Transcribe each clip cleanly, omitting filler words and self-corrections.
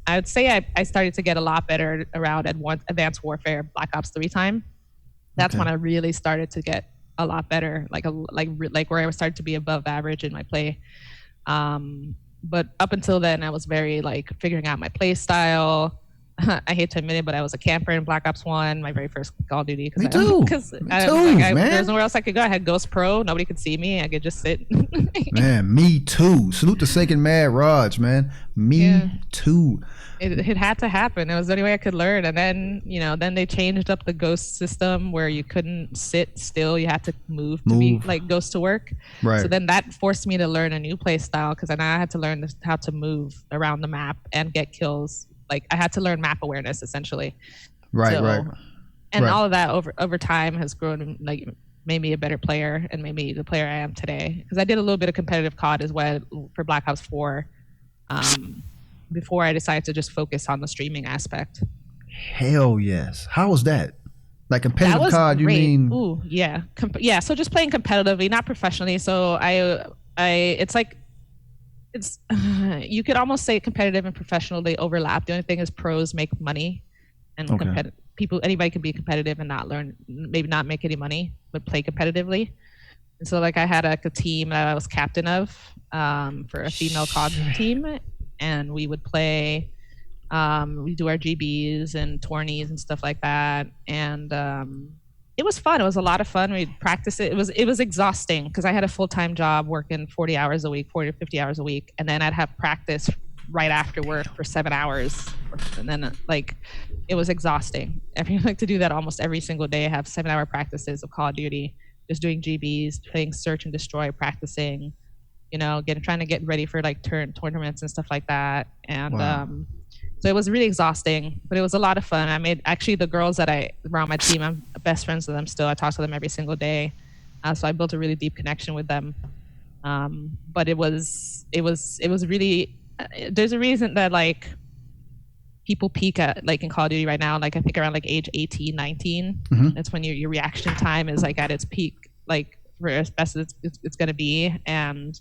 I would say I started to get a lot better around Advanced Warfare Black Ops 3 time. That's Okay. when I really started to get a lot better, like where I started to be above average in my play. But up until then, I was very like figuring out my play style. I hate to admit it, but I was a camper in Black Ops 1, my very first Call of Duty. Me too. Because Me too, man. there's nowhere else I could go. I had Ghost Pro. Nobody could see me. I could just sit. Man, me too. Salute to Second Mad Raj, man. Me too. It had to happen. It was the only way I could learn. And then, then they changed up the ghost system where you couldn't sit still. You had to move to be like ghost to work. Right. So then that forced me to learn a new play style because then I had to learn how to move around the map and get kills. Like I had to learn map awareness essentially. Right. And all of that over time has grown, like made me a better player and made me the player I am today. Because I did a little bit of competitive COD as well for Black Ops 4. Before I decided to just focus on the streaming aspect. Hell yes. How was that? Like competitive COD, you mean? Ooh, yeah. Yeah, so just playing competitively, not professionally. So you could almost say competitive and professional, they overlap. The only thing is pros make money and anybody can be competitive and maybe not make any money, but play competitively. And so like I had a team that I was captain of for a female COD team. And we would play, we do our GBs and tourneys and stuff like that. And it was fun. It was a lot of fun. We'd practice it. It was exhausting because I had a full-time job working 40 hours a week, 40 to 50 hours a week. And then I'd have practice right after work for 7 hours. And then it was exhausting. I like to do that almost every single day. I have 7-hour practices of Call of Duty, just doing GBs, playing Search and Destroy, practicing. Trying to get ready for like tournaments and stuff like that. And so it was really exhausting, but it was a lot of fun. I made actually the girls that were on my team, I'm best friends with them still. I talk to them every single day. So I built a really deep connection with them. But it was really, there's a reason that like people peak at like in Call of Duty right now, like I think around like age 18, 19. Mm-hmm. That's when your reaction time is like at its peak, like for as best as it's going to be. And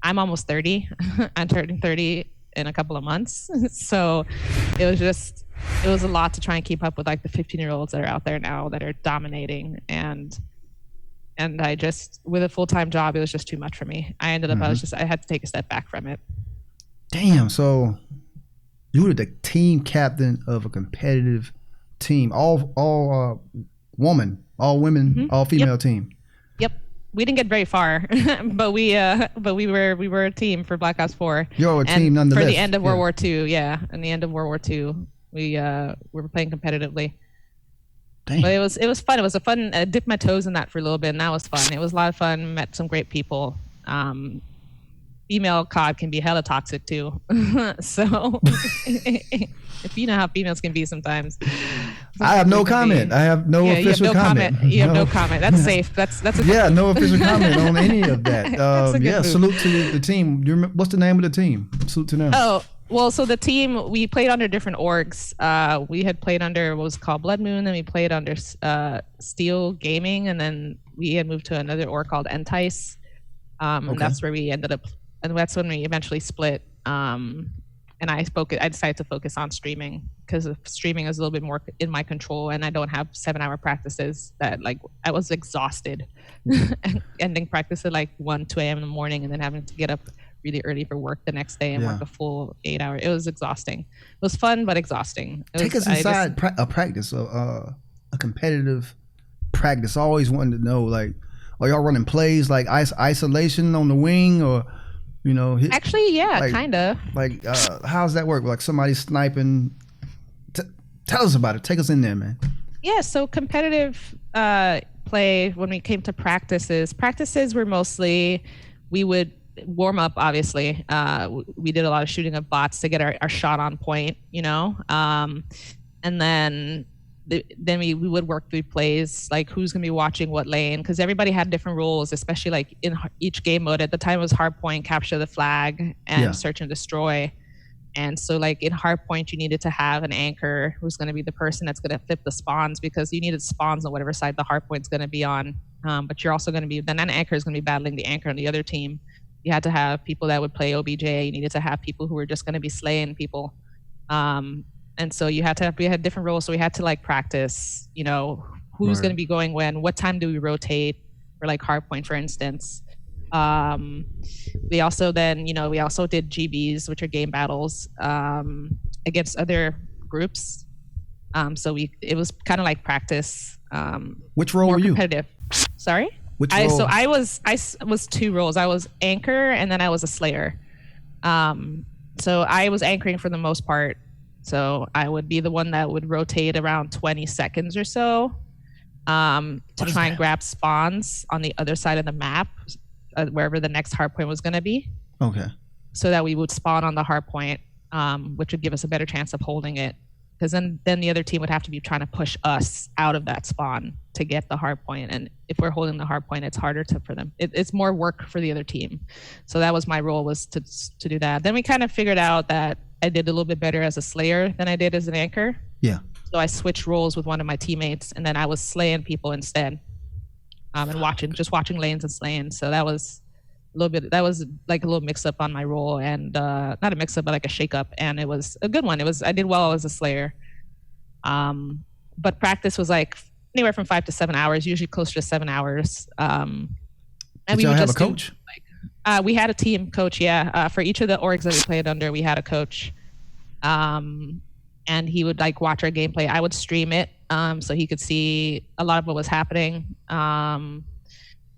I'm almost 30. I'm turning 30 in a couple of months. So it was a lot to try and keep up with like the 15-year-olds that are out there now that are dominating. And I just, with a full-time job, it was just too much for me. I ended up, I had to take a step back from it. Damn. So you were the team captain of a competitive team, all women, all female team. Yep. We didn't get very far, but we were a team for Black Ops 4. You're a team nonetheless. For the end of World War II, yeah. In the end of World War II, we were playing competitively. Dang. But it was fun. It was a fun. I dipped my toes in that for a little bit, and that was fun. It was a lot of fun. Met some great people. Female COD can be hella toxic too. So if you know how females can be sometimes. I have no comment. I have no official comment. You have no comment. That's safe. That's a no official comment on any of that. Salute to the team. You remember, what's the name of the team? Salute to them. Oh, well, so the team, we played under different orgs. We had played under what was called Blood Moon, then we played under Steel Gaming, and then we had moved to another org called Entice. And that's where we ended up, and that's when we eventually split. And I decided to focus on streaming because streaming is a little bit more in my control, and I don't have 7-hour practices that like I was exhausted, ending practice at like 1, 2 a.m. in the morning, and then having to get up really early for work the next day and work a full 8 hour. It was exhausting. It was fun, but exhausting. Take us inside a practice, a competitive practice. I always wanted to know, like, are y'all running plays like isolation on the wing, or actually, yeah, like, kind of. Like, how's that work? Like somebody sniping? Tell us about it. Take us in there, man. Yeah, so competitive play, when we came to practices were mostly, we would warm up, obviously. We did a lot of shooting of bots to get our shot on point, and then we would work through plays, like who's going to be watching what lane, because everybody had different roles, especially like in each game mode. At the time it was hardpoint, capture the flag, and search and destroy. And so like in hardpoint, you needed to have an anchor who's going to be the person that's going to flip the spawns, because you needed spawns on whatever side the hardpoint's going to be on. But you're also going to be, then an anchor is going to be battling the anchor on the other team. You had to have people that would play OBJ. You needed to have people who were just going to be slaying people. And so we had different roles. So we had to like practice, you know, who's Right. going to be going when, what time do we rotate for like hardpoint, for instance. Um, we also then, you know, we also did GBs, which are game battles, against other groups. So it was kind of like practice, Which role more were you? competitive. Sorry? Which role? I was two roles. I was anchor and then I was a slayer. So I was anchoring for the most part. So I would be the one that would rotate around 20 seconds or so, to try and grab spawns on the other side of the map, wherever the next hard point was going to be, Okay. so that we would spawn on the hard point, which would give us a better chance of holding it. Because then the other team would have to be trying to push us out of that spawn to get the hard point. And if we're holding the hard point, it's harder for them. It's more work for the other team. So that was my role, was to do that. Then we kind of figured out that I did a little bit better as a slayer than I did as an anchor. Yeah. So I switched roles with one of my teammates, and then I was slaying people instead, and watching lanes and slaying. So that was that was like a little mix up on my role, and not a mix up, but like a shake up, and it was a good one. I did well as a slayer. But practice was like anywhere from 5 to 7 hours, usually closer to 7 hours. And Did y'all have a coach? We had a team coach, yeah. For each of the orgs that we played under, we had a coach. And he would like watch our gameplay. I would stream it, so he could see a lot of what was happening.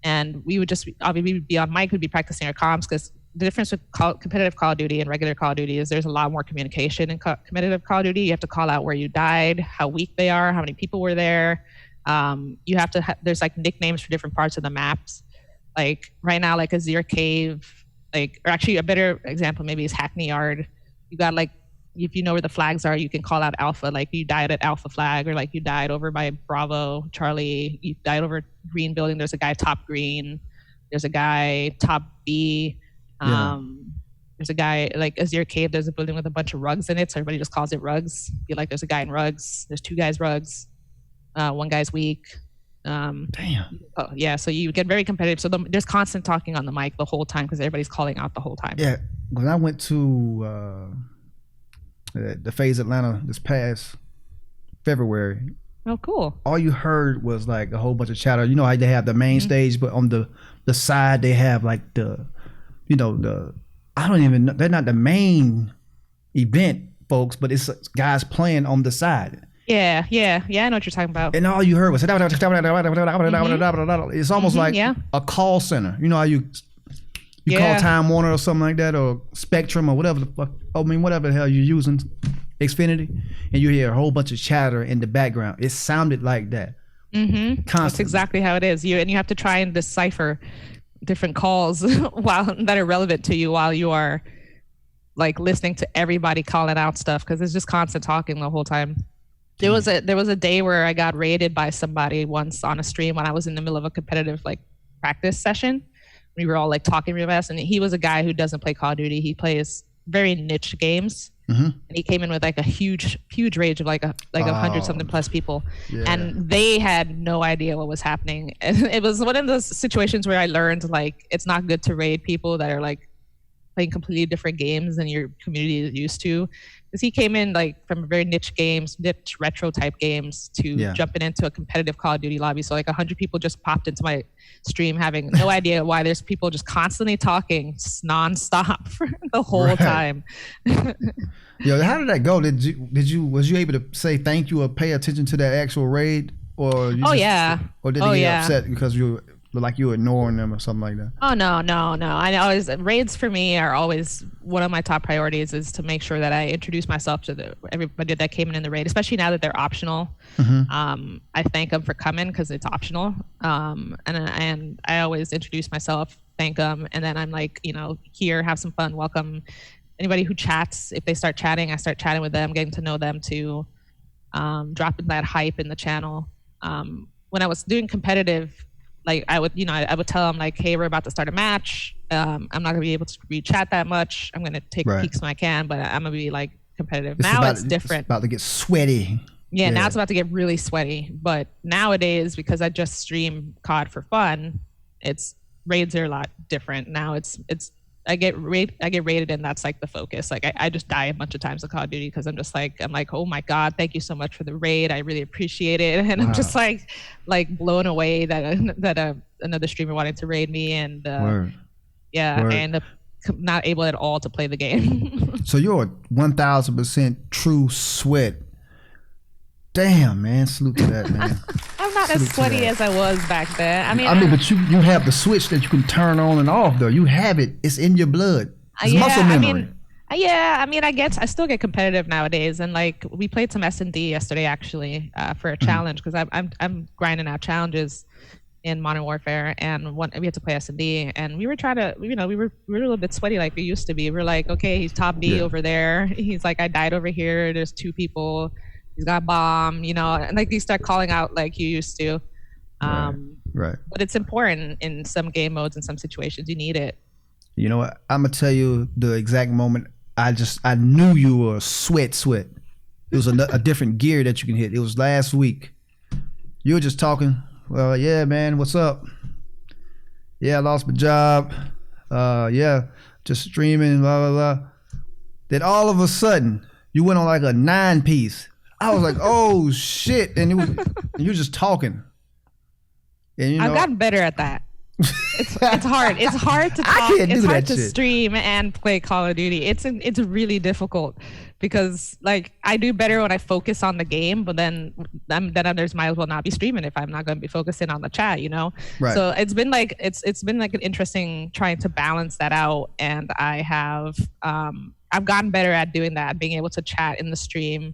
And we would just, obviously, we'd be on mic, we'd be practicing our comms, because the difference with competitive Call of Duty and regular Call of Duty is there's a lot more communication in competitive Call of Duty. You have to call out where you died, how weak they are, how many people were there. You have to, there's like nicknames for different parts of the maps. Like right now, like Azir Cave, like, or actually a better example maybe is Hackney Yard. You got like, if you know where the flags are, you can call out Alpha, like you died at Alpha flag, or like you died over by Bravo, Charlie, you died over Green building. There's a guy top green. There's a guy top B. There's a guy like Azir Cave. There's a building with a bunch of rugs in it, so everybody just calls it rugs. Be like, there's a guy in rugs. There's two guys rugs. One guy's weak. Damn. Oh, yeah, so you get very competitive. So there's constant talking on the mic the whole time because everybody's calling out the whole time. Yeah. When I went to the FaZe Atlanta this past February, oh, cool. all you heard was like a whole bunch of chatter. You know how they have the main stage, but on the side they have like the, you know, the, I don't even know, they're not the main event folks, but it's guys playing on the side. Yeah, I know what you're talking about. And all you heard was it's almost like a call center. You know how you call Time Warner or something like that, or Spectrum or whatever the fuck. I mean, whatever the hell you're using, Xfinity, and you hear a whole bunch of chatter in the background. It sounded like that. Constantly. That's exactly how it is. And you have to try and decipher different calls that are relevant to you while you are like listening to everybody calling out stuff, because it's just constant talking the whole time. There was a day where I got raided by somebody once on a stream when I was in the middle of a competitive like practice session. We were all like talking real fast, and he was a guy who doesn't play Call of Duty. He plays very niche games, and he came in with like a huge rage of like 100 something plus people, and they had no idea what was happening. And it was one of those situations where I learned like it's not good to raid people that are like playing completely different games than your community is used to. Because he came in like from very niche retro type games to jumping into a competitive Call of Duty lobby. So like 100 people just popped into my stream having no idea why there's people just constantly talking nonstop for the whole time. Yo, how did that go? Was you able to say thank you or pay attention to that actual raid? Or or did he get upset because you were ignoring them or something like that? Oh no. I always, raids for me are always one of my top priorities, is to make sure that I introduce myself to everybody that came in the raid, especially now that they're optional. I thank them for coming because it's optional. And I always introduce myself, thank them, and then I'm like, here, have some fun, welcome. Anybody who chats, if they start chatting, I start chatting with them, getting to know them too, dropping that hype in the channel. When I was doing competitive, like I would tell them like, hey, we're about to start a match. I'm not gonna be able to read chat that much. I'm gonna take peeks when I can, but I'm gonna be like competitive. It's different. It's about to get sweaty. Yeah, now it's about to get really sweaty. But nowadays, because I just stream COD for fun, raids are a lot different. Now it's I get rated, and that's like the focus. Like I just die a bunch of times in Call of Duty because I'm like, oh my god, thank you so much for the raid. I really appreciate it, and I'm just like blown away that another streamer wanted to raid me, and I end up not able at all to play the game. So you're a 1,000% true sweat. Damn, man, salute to that, man. I'm not as sweaty as I was back then. I mean, but you have the switch that you can turn on and off, though. You have it. It's in your blood. It's muscle memory. I still get competitive nowadays, and like we played some S&D yesterday actually for a challenge because I'm grinding out challenges in Modern Warfare, and we had to play S&D, and we were trying to, we were a little bit sweaty like we used to be. We're like, okay, he's top B over there. He's like, I died over here. There's 2 people. He's got a bomb, and like you start calling out like you used to. Right. But it's important in some game modes, in some situations. You need it. You know what? I'm gonna tell you the exact moment I knew you were sweat. It was a different gear that you can hit. It was last week. You were just talking. Well, yeah, man, what's up? Yeah, I lost my job. Just streaming, blah, blah, blah. Then all of a sudden, you went on like a 9-piece. I was like, oh shit. And you were just talking. And I've gotten better at that. It's hard. It's hard to talk. It's hard to stream and play Call of Duty. It's really difficult because like I do better when I focus on the game, but then others might as well not be streaming if I'm not going to be focusing on the chat, Right. So it's been like an interesting trying to balance that out, and I've gotten better at doing that, being able to chat in the stream,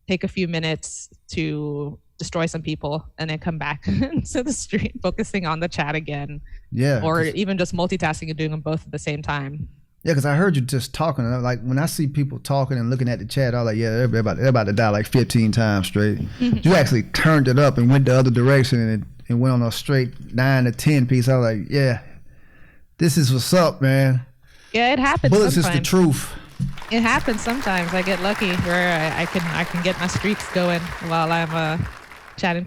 take a few minutes to destroy some people, and then come back to the stream, focusing on the chat again. Yeah. Or even just multitasking and doing them both at the same time. Yeah, because I heard you just talking. And like when I see people talking and looking at the chat, I'm like, yeah, they're about to die like 15 times straight. You actually turned it up and went the other direction and went on a straight 9 to 10 piece. I was like, yeah, this is what's up, man. Yeah, it happens. Bullets sometimes. is the truth. It happens sometimes. I get lucky where I can get my streaks going while I'm chatting